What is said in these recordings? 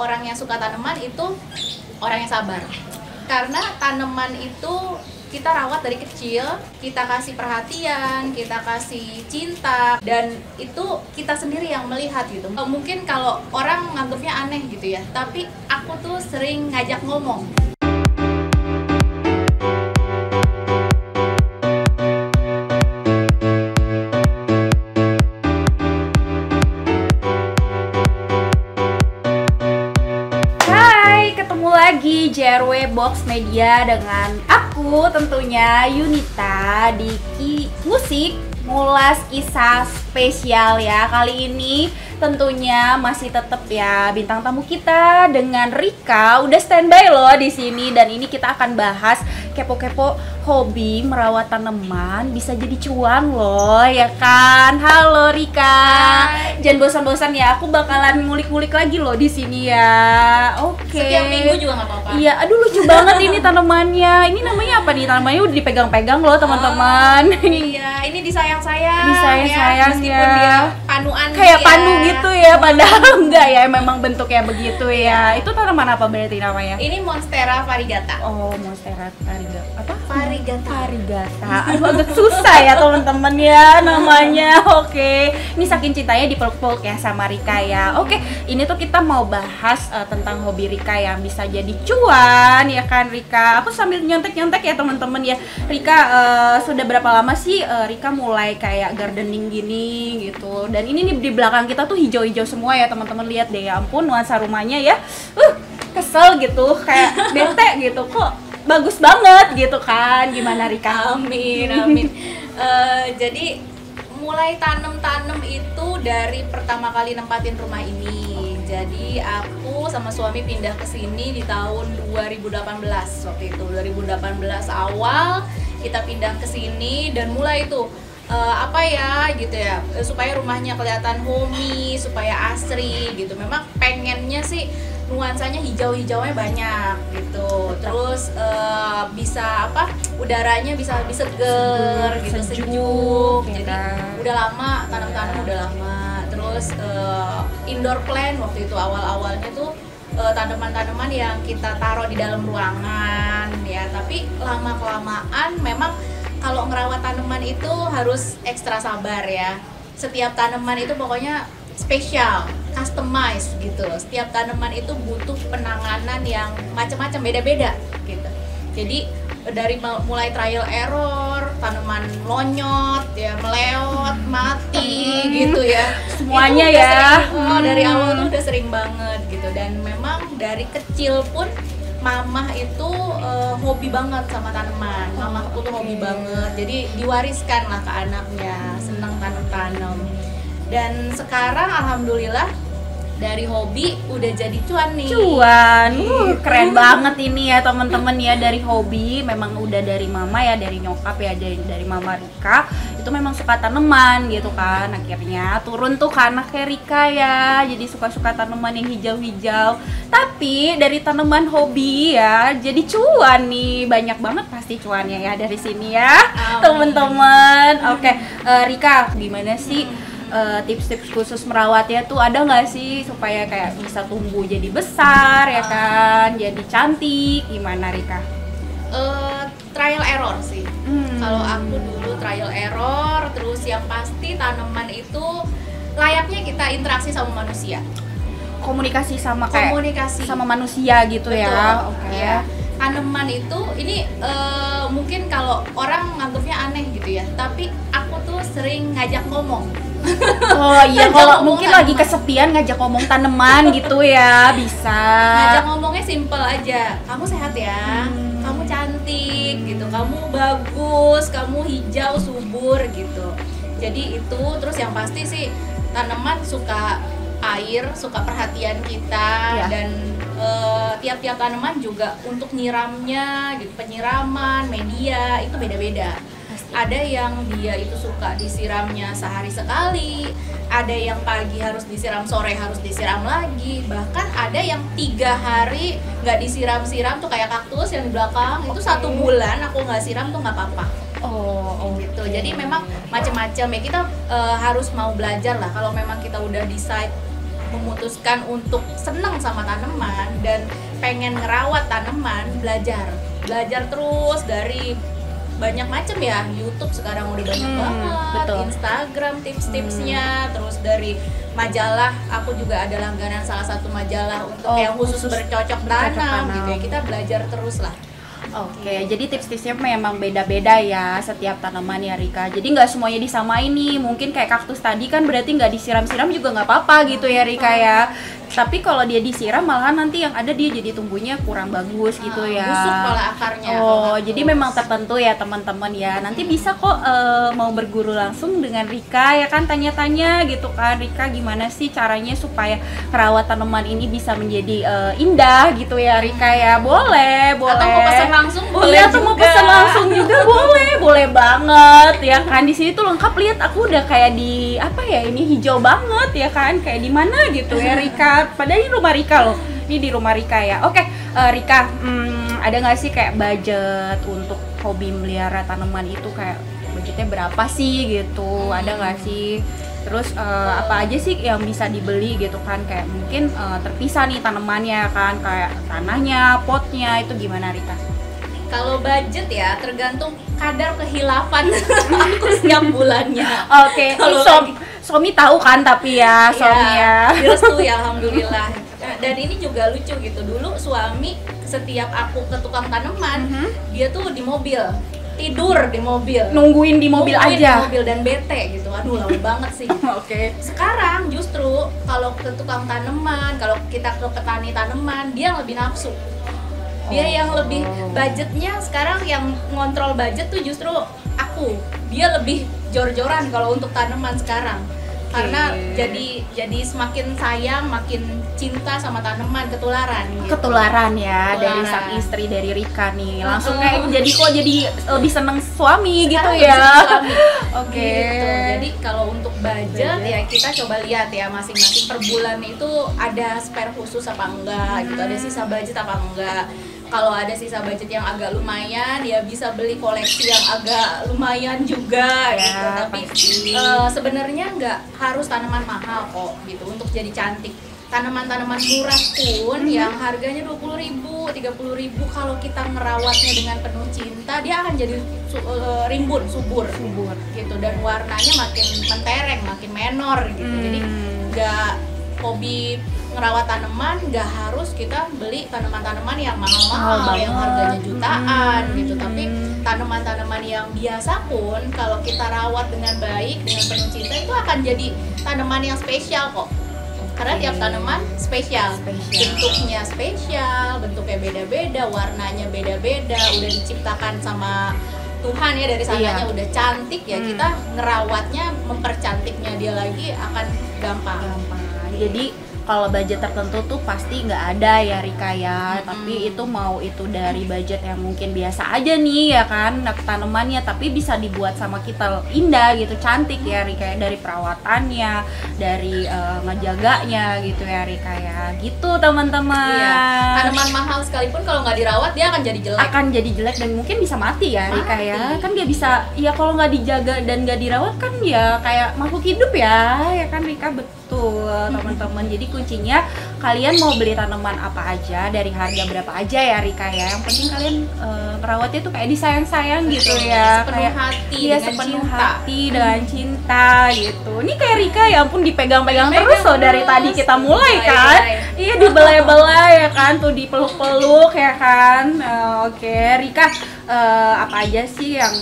orang yang suka tanaman itu orang yang sabar. Karena tanaman itu kita rawat dari kecil, kita kasih perhatian, kita kasih cinta, dan itu kita sendiri yang melihat gitu. Mungkin kalau orang nganggapnya aneh gitu ya, tapi aku tuh sering ngajak ngomong. Lagi JRW Box Media dengan aku tentunya Yunita di Musik Ngulas Kisah Spesial ya. Kali ini tentunya masih tetap ya bintang tamu kita dengan Rika udah standby loh di sini, dan ini kita akan bahas kepo-kepo hobi merawat tanaman bisa jadi cuan loh ya kan. Halo Rika. Hai. Jangan bosan-bosan ya, aku bakalan ngulik-ngulik lagi loh di sini ya. Oke. Setiap minggu juga nggak apa-apa. Iya, aduh lucu banget ini tanamannya. Ini namanya apa nih? Tanamannya udah dipegang-pegang loh teman-teman. Iya, ini disayang-sayang. Disayang-sayang ya, meskipun ya. dia panuan Kayak ya. panu gitu ya, padahal enggak ya, memang bentuknya begitu ya. Itu tanaman apa berarti namanya? Ini Monstera variegata. Oh, Monstera variegata. Apa? Variegata. Variegata. Aduh, agak susah ya teman-teman ya namanya. Oke. Ini saking cintanya dipeluk-peluk ya sama Rika ya. Oke, ini tuh kita mau bahas tentang hobi Rika yang bisa jadi cuan ya kan Rika. Aku sambil nyontek-nyontek ya teman-teman ya. Rika sudah berapa lama sih Rika mulai kayak gardening gini gitu. Dan ini nih di belakang kita tuh hijau-hijau semua ya teman-teman, lihat deh ya ampun nuansa rumahnya ya. Kesel gitu, kayak bete gitu. Kok bagus banget gitu kan. Gimana Rika? Amin. Jadi mulai tanam itu dari pertama kali nempatin rumah ini. Jadi aku sama suami pindah ke sini di tahun 2018 waktu itu. 2018 awal kita pindah ke sini dan mulai itu gitu ya, supaya rumahnya kelihatan homey, supaya asri gitu. Memang pengennya sih nuansanya hijau-hijaunya banyak gitu. Terus bisa udaranya bisa seger gitu, sejuk. Jadi udah lama tanam udah lama. Terus indoor plant waktu itu awal-awalnya tuh tanaman-tanaman yang kita taruh di dalam ruangan ya. Tapi lama-kelamaan memang kalau ngerawat tanaman itu harus ekstra sabar ya. Setiap tanaman itu pokoknya spesial, customize gitu. Setiap tanaman itu butuh penanganan yang macam-macam, beda-beda gitu. Jadi dari mulai trial error, tanaman lonyot ya, meleot, mati gitu ya. Semuanya itu ya. Dari awal tuh udah sering banget gitu. Dan memang dari kecil pun Mamah itu hobi banget sama tanaman. Mamahku tuh hobi banget. Jadi diwariskan lah ke anaknya, senang tanam-tanam. Dan sekarang alhamdulillah dari hobi udah jadi cuan nih. Cuan, keren banget ini ya teman-teman ya. Dari hobi memang udah dari mama ya, dari nyokap ya, dari mama Rika itu memang suka tanaman gitu kan. Akhirnya turun tuh ke anaknya Rika ya, jadi suka-suka tanaman yang hijau-hijau. Tapi dari tanaman hobi ya jadi cuan nih, banyak banget pasti cuannya ya dari sini ya teman-teman. Oke, Rika gimana sih tips-tips khusus merawatnya tuh, ada nggak sih supaya kayak bisa tumbuh jadi besar ya kan, jadi cantik, gimana Rika? Trial error sih. Kalau aku dulu trial error, terus yang pasti tanaman itu layaknya kita interaksi sama manusia. Komunikasi sama manusia gitu. Betul, ya. Oke. Ya. Tanaman itu ini mungkin kalau orang nganggapnya aneh gitu ya, tapi aku tuh sering ngajak ngomong. Oh iya, kalau mungkin lagi kesepian ngajak ngomong tanaman gitu ya, bisa. Ngajak ngomongnya simple aja. Kamu sehat ya, kamu cantik gitu, kamu bagus, kamu hijau subur gitu. Jadi itu, terus yang pasti sih tanaman suka air, suka perhatian kita ya. Dan tiap-tiap tanaman juga untuk nyiramnya gitu, penyiraman, media itu beda-beda. Ada yang dia itu suka disiramnya sehari sekali, ada yang pagi harus disiram, sore harus disiram lagi, bahkan ada yang 3 hari nggak disiram-siram tuh kayak kaktus yang di belakang. Itu 1 bulan aku nggak siram tuh nggak apa-apa. Oh gitu. Jadi memang macam-macam ya, kita harus mau belajar lah. Kalau memang kita udah decide memutuskan untuk seneng sama tanaman dan pengen ngerawat tanaman, belajar terus dari banyak macam ya. YouTube sekarang udah banyak banget, betul. Instagram tips-tipsnya, terus dari majalah, aku juga ada langganan salah satu majalah untuk yang khusus bercocok tanam gitu ya. Kita belajar terus lah. Oke, jadi tips-tipsnya memang beda-beda ya setiap tanaman ya Rika. Jadi nggak semuanya disamain nih. Mungkin kayak kaktus tadi kan berarti nggak disiram-siram juga nggak apa-apa gitu ya Rika ya. Tapi kalau dia disiram malahan nanti yang ada dia jadi tumbuhnya kurang bagus gitu ya. Busuk malah akarnya. Oh, jadi memang tertentu ya teman-teman ya. Nanti bisa kok mau berguru langsung dengan Rika ya kan, tanya-tanya gitu kan. Rika gimana sih caranya supaya perawat tanaman ini bisa menjadi indah gitu ya Rika ya. Boleh. Atau mau pesan langsung boleh. Iya, atau mau pesan langsung juga boleh banget ya kan. Di sini tuh lengkap, lihat aku udah kayak di apa ya, ini hijau banget ya kan, kayak di mana gitu ya Rika. Padahal ini rumah Rika loh. Ini di rumah Rika ya. Oke, Rika, ada nggak sih kayak budget untuk hobi melihara tanaman itu, kayak budgetnya berapa sih gitu? Ada nggak sih? Terus apa aja sih yang bisa dibeli gitu kan? Kayak mungkin terpisah nih tanamannya kan, kayak tanahnya, potnya, itu gimana Rika? Kalau budget ya tergantung kadar kehilafan aku setiap bulannya. Oke, suami tahu kan tapi ya suami ya. Direstui alhamdulillah. Dan ini juga lucu gitu. Dulu suami setiap aku ke tukang tanaman, dia tuh di mobil, tidur di mobil, nungguin di mobil aja. Di mobil dan bete gitu. Aduh lama banget sih. Oke. Sekarang justru kalau ke tukang tanaman, kalau kita ke petani tanaman, dia lebih nafsu. Dia yang lebih budgetnya sekarang, yang ngontrol budget tuh justru aku. Dia lebih jor-joran kalau untuk tanaman sekarang. Karena jadi semakin sayang, makin cinta sama tanaman, ketularan gitu. Ketularan ya dari sang istri, dari Rika nih. Langsung kayak jadi lebih seneng suami gitu ya. Oke. Gitu. Jadi kalau untuk budget ya kita coba lihat ya masing-masing per bulan itu ada spare khusus apa enggak gitu. Ada sisa budget apa enggak. Kalau ada sisa budget yang agak lumayan, ya bisa beli koleksi yang agak lumayan juga ya, gitu. Tapi sebenarnya nggak harus tanaman mahal kok gitu untuk jadi cantik. Tanaman-tanaman murah pun yang harganya 20.000, 30.000, kalau kita ngerawatnya dengan penuh cinta, dia akan jadi rimbun, subur gitu, dan warnanya makin mentereng, makin menor gitu. Jadi nggak, hobi ngerawat tanaman nggak harus kita beli tanaman-tanaman yang mahal-mahal yang harganya jutaan gitu, tapi tanaman-tanaman yang biasa pun kalau kita rawat dengan baik, dengan penuh cinta, itu akan jadi tanaman yang spesial kok. Karena tiap tanaman spesial, bentuknya spesial, bentuknya beda-beda, warnanya beda-beda, udah diciptakan sama Tuhan ya, dari sananya udah cantik ya, kita ngerawatnya, mempercantiknya dia lagi akan gampang. Jadi kalau budget tertentu tuh pasti nggak ada ya Rika ya, tapi itu mau itu dari budget yang mungkin biasa aja nih ya kan, tanamannya, tapi bisa dibuat sama kita indah gitu, cantik ya Rika ya, dari perawatannya, dari ngejaganya gitu ya Rika ya, gitu teman-teman. Iya. Tanaman mahal sekalipun kalau nggak dirawat dia akan jadi jelek, dan mungkin bisa mati ya Rika ya, kan dia bisa ya kalau nggak dijaga dan nggak dirawat kan ya kayak makhluk hidup ya kan Rika, betul teman-teman. Jadi kuncinya kalian mau beli tanaman apa aja, dari harga berapa aja ya Rika ya, yang penting kalian merawatnya tuh kayak disayang-sayang gitu ya, sepenuh hati dengan cinta gitu. Ini kayak Rika ya ampun, dipegang-pegang terus loh dari tadi kita mulai kan. Iya, dibelai-belai ya kan, tuh dipeluk-peluk ya kan. Oke, Rika, apa aja sih yang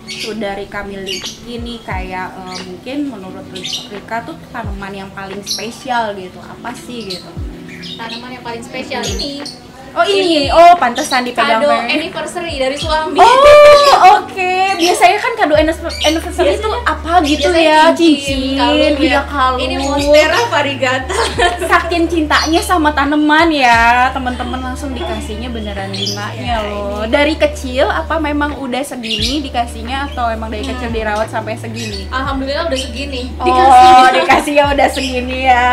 sudah Rika miliki nih, kayak mungkin menurut Rika tuh tanaman yang paling spesial gitu, apa sih gitu? Tanaman yang paling spesial ini. Ini pantesan dipegang. Kado anniversary dari suami. Oke. Biasanya kan kado anniversary itu apa gitu ya? Cincin, kalung. Ini Monstera variegata. Saking cintanya sama tanaman ya, teman-teman, langsung dikasihnya beneran bunganya loh. Dari kecil apa memang udah segini dikasihnya, atau emang dari kecil dirawat sampai segini? Alhamdulillah udah segini. Dikasihnya udah segini ya.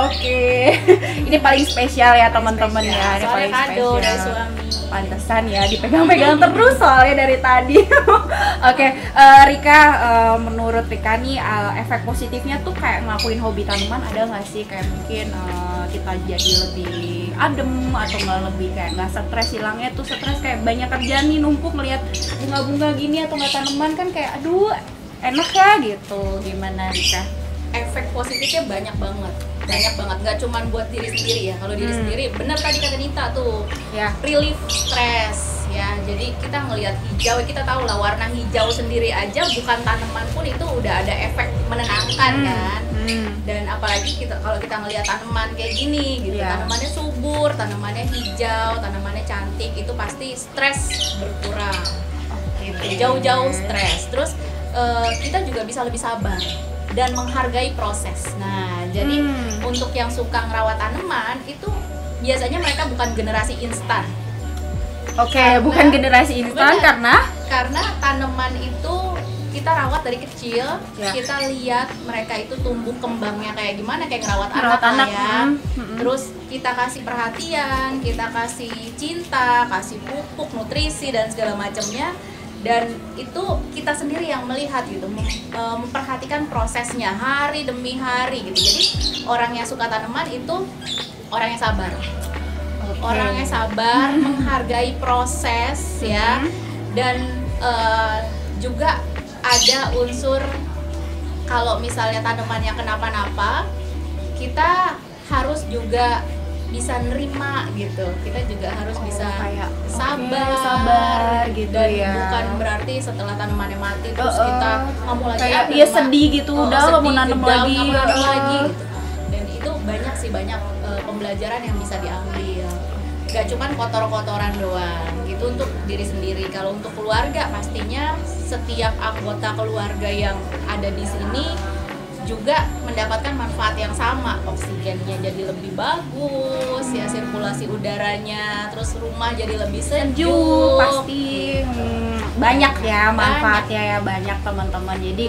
Oke. Ini paling spesial ya teman-teman ya. Ini paling kado dari spesial. suami. Pantesan ya dipegang-pegang terus soalnya dari tadi. Oke, Rika, menurut Rika nih efek positifnya tuh kayak ngelakuin hobi tanaman ada nggak sih? Kayak mungkin kita jadi lebih adem atau nggak lebih kayak nggak stres, hilangnya tuh stres kayak banyak kerjaan nih numpuk ngeliat bunga-bunga gini atau nggak tanaman kan kayak aduh enak ya gitu. Gimana Rika? Efek positifnya banyak banget, nggak cuman buat diri sendiri ya. Kalau diri sendiri bener tadi kata Nita tuh, Ya. relief stress ya. Jadi kita ngelihat hijau, kita tahu lah warna hijau sendiri aja bukan tanaman pun itu udah ada efek menenangkan kan. Dan apalagi kalau kita ngelihat tanaman kayak gini gitu, Ya. tanamannya subur, tanamannya hijau, tanamannya cantik, itu pasti stres berkurang gitu. Jauh-jauh stres. Terus kita juga bisa lebih sabar dan menghargai proses. Nah, jadi untuk yang suka ngerawat tanaman itu biasanya mereka bukan generasi instan. Oke, bukan generasi instan Benar. karena Karena tanaman itu kita rawat dari kecil, Ya. kita lihat mereka itu tumbuh kembangnya kayak gimana, kayak ngerawat Ngerawat anak anak, lah ya. mm-mm. Terus kita kasih perhatian, kita kasih cinta, kasih pupuk, nutrisi dan segala macamnya. Dan itu kita sendiri yang melihat gitu, memperhatikan prosesnya hari demi hari gitu. Jadi orang yang suka tanaman itu orang yang sabar. Orang yang sabar, menghargai proses ya. Dan juga ada unsur kalau misalnya tanamannya kenapa-napa, kita harus juga bisa nerima gitu. Kita juga harus bisa kayak sabar gitu dan ya. bukan berarti setelah tanamannya mati terus kita nggak mau lagi kayak ada dia rumah. sedih gitu, udah nggak mau nanam down, lagi. nggak mau nanam lagi gitu. Dan itu banyak pembelajaran yang bisa diambil. Gak cuman kotor-kotoran doang gitu untuk diri sendiri. Kalau untuk keluarga pastinya setiap anggota keluarga yang ada di sini juga mendapatkan manfaat yang sama. Oksigennya jadi lebih bagus ya, sirkulasi udaranya, terus rumah jadi lebih sejuk Pasti banyak ya manfaatnya ya, banyak teman-teman. Jadi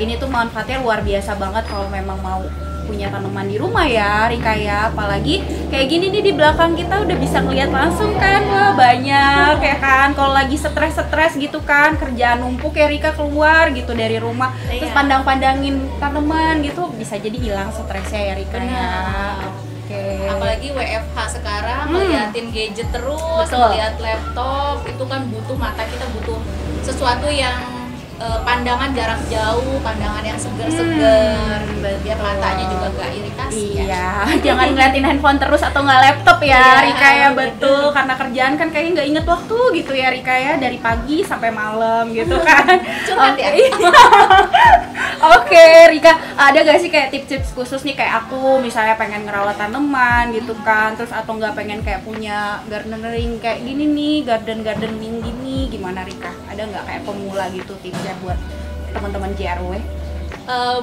ini tuh manfaatnya luar biasa banget kalau memang mau punya tanaman di rumah ya Rika ya. Apalagi kayak gini nih di belakang kita udah bisa ngeliat langsung kan, wah banyak ya kan. Kalau lagi stres gitu kan, kerjaan numpuk ya Rika keluar gitu dari rumah, terus Iya. pandang-pandangin tanaman gitu bisa jadi hilang stresnya ya Rika ya. Benar. Oke. Apalagi WFH sekarang ngeliatin gadget terus, Betul. ngeliat laptop, itu kan butuh mata kita butuh sesuatu yang pandangan jarak jauh, pandangan yang seger-seger, biar matanya juga gak iritasi ya. Iya, jangan ngeliatin handphone terus atau nggak laptop ya Iya, Rika ya, betul. betul. Karena kerjaan kan kayaknya nggak inget waktu gitu ya Rika ya, dari pagi sampai malam gitu kan. Curhat ya? Oke, Rika, ada gak sih kayak tips-tips khusus nih kayak aku misalnya pengen ngerawat tanaman gitu kan, terus atau nggak pengen kayak punya gardening kayak gini nih, gardening gini, gimana Rika? Ada nggak kayak pemula gitu tipsnya buat teman-teman JRW?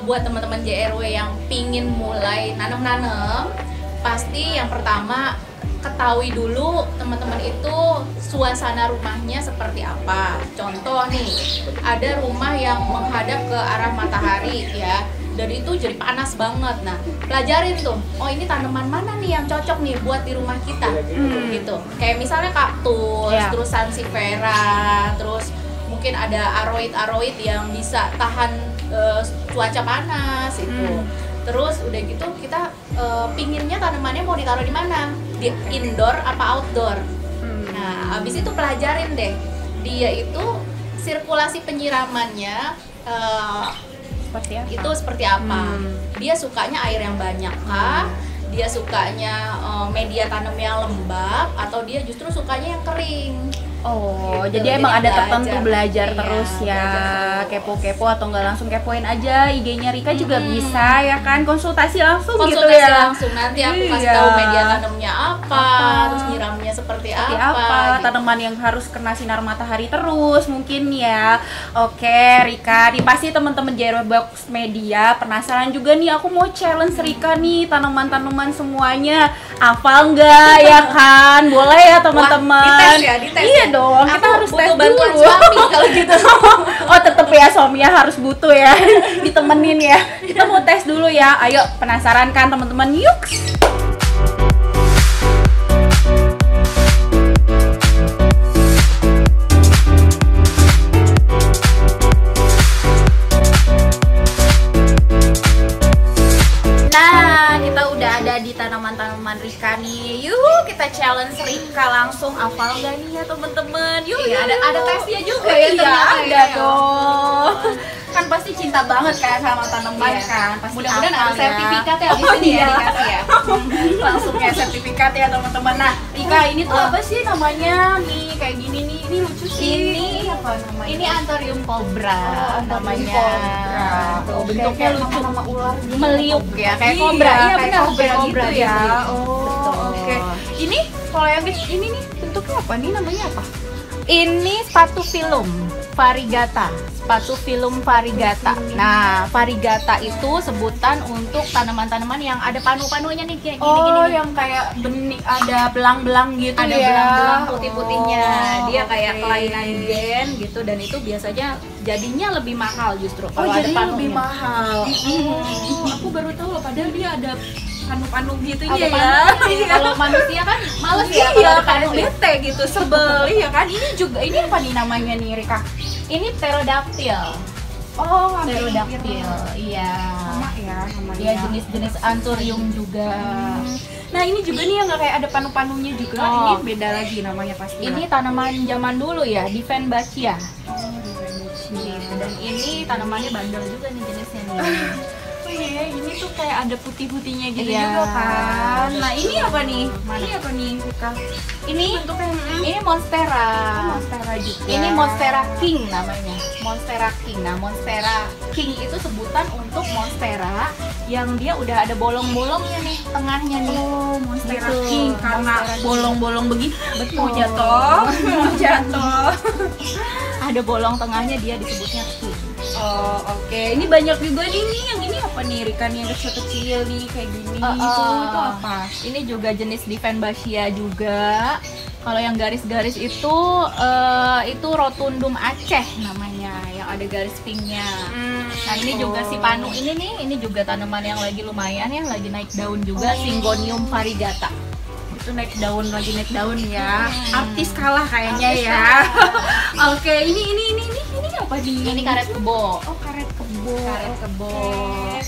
Buat teman-teman JRW yang pingin mulai nanam-nanam, pasti yang pertama ketahui dulu teman-teman itu suasana rumahnya seperti apa. Contoh nih, ada rumah yang menghadap ke arah matahari ya, dan itu jadi panas banget. Nah, pelajarin tuh, oh ini tanaman mana nih yang cocok nih buat di rumah kita gitu. Kayak misalnya kaktus, Ya. terus sansevieria, terus mungkin ada aroid yang bisa tahan cuaca panas itu. Terus udah gitu kita pinginnya tanamannya mau ditaruh di mana? Di indoor apa outdoor? Nah, abis itu pelajarin deh dia itu sirkulasi penyiramannya Seperti apa? itu seperti apa. Dia sukanya air yang banyak kah? Dia sukanya media tanam yang lembab atau dia justru sukanya yang kering? Oh, Gitu. jadi emang Jadi ada tertentu belajar Iya, terus ya, belajar terus. kepo-kepo atau nggak langsung kepoin aja IG-nya Rika juga bisa ya kan, konsultasi langsung gitu Konsultasi ya. langsung, nanti aku kasih Iya. tahu media tanamnya apa, terus nyiramnya seperti Seperti apa, apa, gitu. tanaman yang harus kena sinar matahari terus mungkin ya. Oke Rika, nih pasti teman-teman JRW Box Media penasaran juga nih, aku mau challenge Rika nih, tanaman-tanaman semuanya hafal nggak ya kan? Boleh ya teman-teman. Wah, dites ya, dites Iya ya? dong, Aku kita harus tes butuh bantuan dulu. suami kalau gitu. Oh tetep ya, suaminya harus butuh ya, ditemenin ya. Kita mau tes dulu ya. Ayo, penasaran kan teman-teman? Yuk. Yuk kita challenge Rika langsung, hafal gak nih ya teman-teman? Yuk, Iya, yuk. ada tesnya juga ya Iya, ternyata ada ya. dong. Kan pasti cinta banget kan sama tanaman Iya. kan. Pasti Mudah-mudahan ada hafal ya. sertifikat ya abis Oh, ini ya iya. dikasih ya. Langsung kayak sertifikat ya teman-teman. Nah, Rika ini tuh apa sih namanya? Nih kayak gini nih. Ini lucu sih. Ini apa namanya? Ini Anthurium cobra namanya. Tuh, Tuh, bentuknya kayak lucu sama ular gitu. meliuk ya, kayak Iya, kobra. Iya kayak benar, kobra kayak gitu dia ya. meliuk. Oh, Betul. oke. Ini kalau yang ini nih bentuknya apa nih, namanya apa? Ini sepatu film variegata, sepatu film variegata. Nah, variegata itu sebutan untuk tanaman-tanaman yang ada panu-panunya nih kayak gini-gini. Oh, nih. yang kayak benih ada belang-belang gitu Ada ya. belang-belang putih-putihnya. Oh, Dia kayak oke. kelainan gen gitu, dan itu biasanya jadinya lebih mahal justru Oh, kalau ada jadi panunya. lebih mahal. Aku baru tahu loh, padahal dia ada panu-panu gitu Ada ya. panunya. Iya. Kalau manusia kan males ya Iya, kalau ada kayak panu ya. bete gitu, sebel. Iya kan? Ini juga, ini apa nih namanya nih, Rika? Ini pterodactyl. Oh, Pterodactyl. Iya. Sama ya namanya. Dia jenis-jenis Anthurium juga. Nah, ini juga nih yang nggak kayak ada panu-panunya juga. Oh. Ini beda lagi namanya pasti. Ini tanaman zaman dulu ya, Dieffenbachia. Oh, Gitu. Dan ini tanamannya bandel juga nih jenisnya nih. oh iya, ini tuh kayak ada putih-putihnya gitu Iya. juga kan. Nah, ini apa nih? Mana? Ini apa nih, Rika? Ini Bentuknya ini Monstera. Monstera juga. Ini Monstera King namanya. Monstera King. Nah, Monstera King itu sebutan untuk Monstera yang dia udah ada bolong-bolongnya nih tengahnya nih. Oh, Monstera Gitu. King karena Monstera King. bolong-bolong begini. Betul. Mau jatuh, mau jatuh. Ada bolong tengahnya, dia disebutnya King. Oh, oke. Ini banyak juga nih, yang ini apa nih, Rika nih, yang kecil-kecil nih kayak gini. Itu apa? Ini juga jenis Dieffenbachia juga. Kalau yang garis-garis itu Rotundum Aceh namanya, yang ada garis pinknya. Nah, ini juga si panu ini nih, ini juga tanaman yang lagi lumayan ya, lagi naik daun juga, Syngonium variegata. Itu naik daun, lagi naik daun ya. Artis kalah kayaknya Artis ya. Oke, ini apa nih? Ini karet kebo. Oh, karet kebo. Karet kebo. Oke.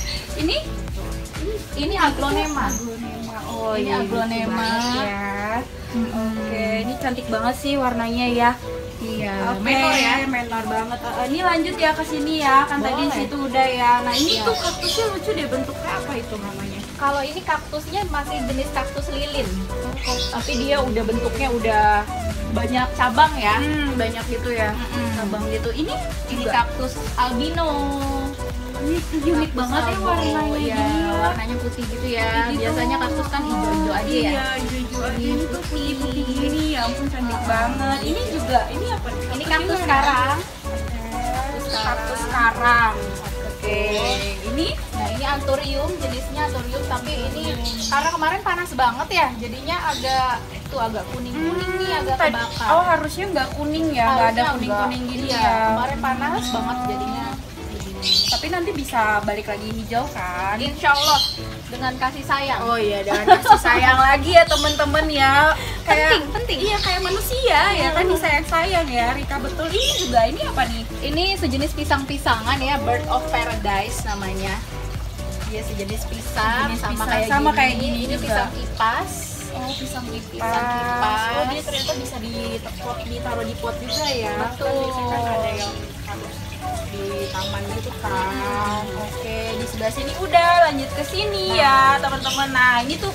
Ini aglonema. Aglonema. Oh, Ini iya, aglonema. lucu banget ya. Oke, ini cantik banget sih warnanya ya. Iya, Oke, menor ya. menor banget. Ini lanjut ya ke sini ya. Kan tadi Boleh. situ udah ya. Nah, ini Iya. tuh kaktusnya lucu deh, bentuknya apa itu namanya? Kalau ini kaktusnya masih jenis kaktus lilin. Tapi dia udah bentuknya udah banyak cabang ya. Banyak gitu ya. Cabang gitu. Ini juga. Kaktus albino. Ini unik banget ya warnanya ya, gini ya. warnanya putih gitu ya. Putih gitu. Biasanya kaktus kan hijau-hijau aja ya. Iya, hijau-hijau aja. Ini tuh putih-putih gini. Ya ampun, cantik banget. Ini juga, ini apa nih? Ini kaktus karang. Kaktus karang. Oke. Ini Nah, ini Anthurium, jenisnya Anthurium, tapi ini karena kemarin panas banget ya, jadinya agak kuning-kuning nih, agak kebakar. Oh, harusnya nggak kuning ya, nggak ada Harusnya kuning-kuning enggak. gini Iya, ya. kemarin panas banget jadinya. Tapi nanti bisa balik lagi hijau kan? Insya Allah dengan kasih sayang. Oh iya, dengan kasih sayang lagi ya teman-teman ya. Penting. Iya, kayak manusia ya kan, disayang-sayang ya. Rika, betul. Ini juga, ini apa nih? Ini sejenis pisang-pisangan ya, Bird of Paradise namanya. Dia sejenis pisang, Sejenis sama pisang, kayak sama gini. kayak gini Ini juga. pisang kipas. Oh, pisang kipas. Pisang kipas. Oh, dia ternyata bisa ditaruh di pot juga ya. Betul. Kan biasanya kan ada yang harus di taman gitu kan. Oke, di sebelah sini udah, lanjut ke sini ya, teman-teman. Nah, ini tuh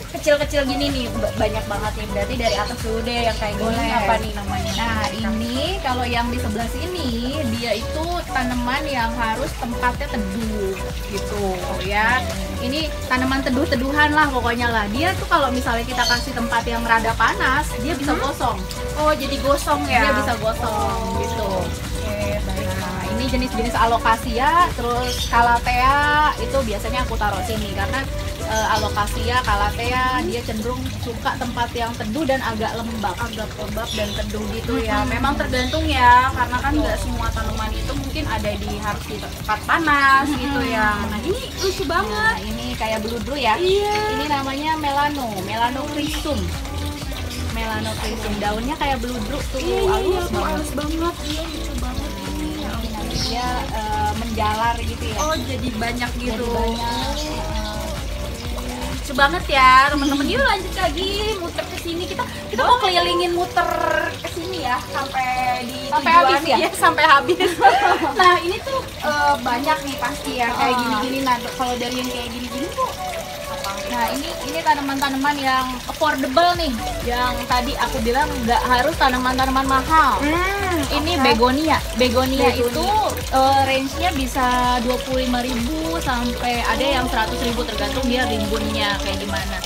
kecil-kecil gini nih, banyak banget nih. Berarti dari atas dulu deh yang kayak gini. Boleh. Apa nih namanya? Nah, ini kalau yang di sebelah sini dia itu tanaman yang harus tempatnya teduh gitu ya. Ini tanaman teduh-teduhan lah pokoknya lah. Dia tuh kalau misalnya kita kasih tempat yang rada panas, dia bisa gosong. Oh, jadi gosong ya? Dia bisa gosong gitu. Oke, baik. Nah, ini jenis-jenis alokasia, terus calathea itu biasanya aku taruh sini karena alokasia, calathea dia cenderung suka tempat yang teduh dan agak lembab dan teduh gitu ya. Memang tergantung ya, karena kan nggak semua tanaman itu mungkin ada di harus di tempat panas gitu ya. Nah, ini lucu banget. Nah, ini kayak beludru ya. Iya. Ini namanya melanochrysum. Melanochrysum, daunnya kayak beludru tuh, halus banget. halus banget. Iya, lucu banget ini. Ya ampun. Dia menjalar gitu ya. Oh, jadi banyak Jadi gitu. banyak. lucu banget ya teman-teman. Yuk lanjut lagi muter ke sini. Kita mau kelilingin muter ke sini ya sampai di Sampai tujuan. habis ya? Iya, sampai habis. Nah, ini tuh banyak nih pasti ya kayak gini-gini. Nah, kalau dari yang kayak gini-gini tuh apa? Nah, ini tanaman-tanaman yang affordable nih. Yang tadi aku bilang nggak harus tanaman-tanaman mahal. Ini begonia. Begonia itu range-nya bisa 25.000 sampai ada yang 100.000 tergantung dia rimbunnya kayak gimana.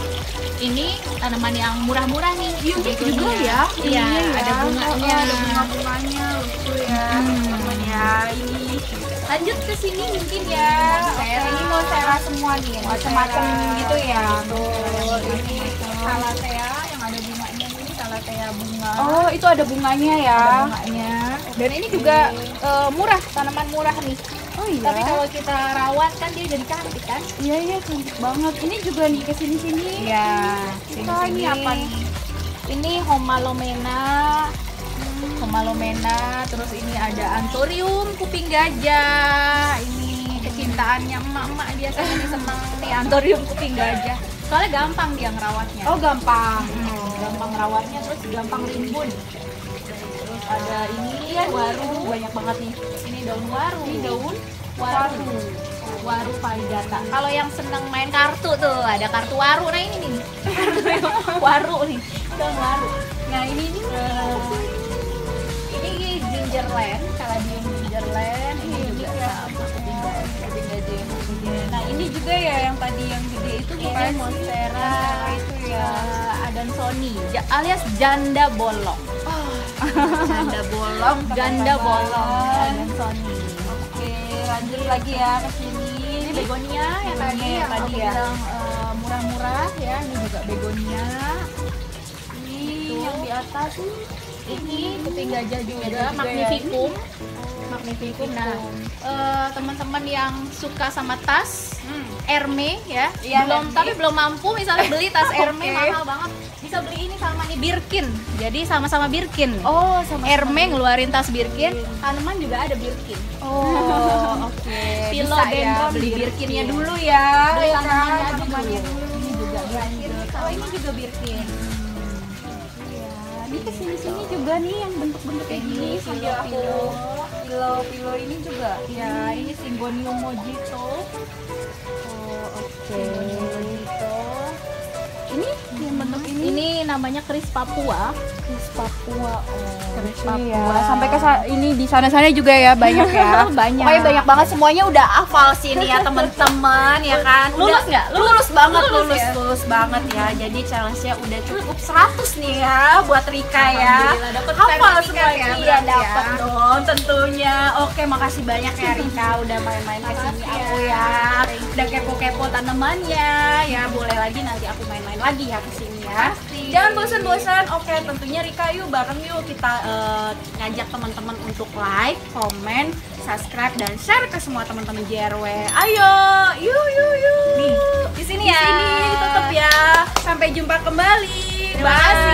Ini tanaman yang murah-murah nih. Unik begonia. juga ya. Iya, Ininya ada ya. bunganya. Ada bunga-bunganya lucu ya teman-teman ya. Ini lanjut ke sini mungkin ya. Monstera. Ini monstera semua nih, macam-macam gitu ya. Betul. Ini calathea yang ada bunganya ini calathea bunga. Oh, itu ada bunganya ya. Ada bunganya. Dan ini juga murah, tanaman murah nih. Oh iya. Tapi kalau kita rawat kan dia jadi cantik kan? Iya cantik banget. Ini juga nih ke sini-sini. Iya. Ini apa nih? Ini Homalomena. Homalomena, terus ini ada Anthurium kuping gajah. Ini kecintaannya emak-emak biasanya nih seneng nih Anthurium kuping gajah. Soalnya gampang dia ngerawatnya. Oh, gampang. Gampang ngerawatnya, terus gampang rimbun. Terus ada ini waru, banyak banget nih. Ini daun waru. Ini daun waru. Waru paligata. Kalau yang seneng main kartu tuh, ada kartu waru. Nah ini nih. Waru nih. Daun waru. Nah ini gingerland, caladium gingerland. Ini juga sama kuping gajah. Nah, ini juga ya yang tadi yang gede itu Ini bukan monstera itu ya. Adansoni alias janda bolong. Janda bolong, Janda bolong teman-teman. Adansoni. Oke, lanjut lagi ya ke sini. Ini begonia yang tadi yang tadi aku ya. bilang murah-murah ya. Ini juga begonia. Ini yang di atas nih. Ini kuping gajah juga, juga magnificum. Magnificum. Nah, teman-teman yang suka sama tas Hermes ya, Iya, belum Hermes. tapi belum mampu misalnya beli tas Hermes Oke. mahal banget, bisa beli ini sama nih Birkin. Jadi sama-sama Birkin. Oh, sama Hermes ngeluarin tas Birkin, tanaman juga ada Birkin. Oh, oke. Philodendron Beli Birkin. Birkinnya dulu ya. Beli Ya tanamannya kan? aja Tanamannya dulu. dulu. Ini juga Birkin. Oh, ini juga Birkin. Iya. Ini kesini-sini juga nih yang bentuk-bentuk kayak gini. Ini Sambil aku pilo ini juga. Ya, ini Syngonium mojito. Oh, oke. Mojito. Ini yang bentuk ini. Ini namanya Kris Papua. Kris Papua. Kris Papua. Papua. Sampai ke ini di sana-sana juga ya banyak ya. Banyak. Pokoknya banyak banget, semuanya udah hafal sih ini ya teman-teman ya kan. Lulus Udah- nggak? Lulus banget, Lulus ya? lulus banget ya. Jadi challenge-nya udah cukup 100 nih ya buat Rika ya. Alhamdulillah, dapet Hafal sertifikat semuanya. ya, Iya, berarti dapat ya. dong tentunya. Oke, makasih banyak ya Rika udah main-main ke sini Makasih aku ya. ya. Udah kepo-kepo tanamannya. Ya, boleh lagi nanti aku main-main lagi ya ke sini ya. Pasti. Jangan bosan-bosan. Oke, tentunya Rika yuk bareng yuk kita ngajak teman-teman untuk like, komen, subscribe dan share ke semua teman-teman JRW. Ayo, yuk. Nih, di sini Di ya. sini tetap ya. Sampai jumpa kembali. Terima kasih.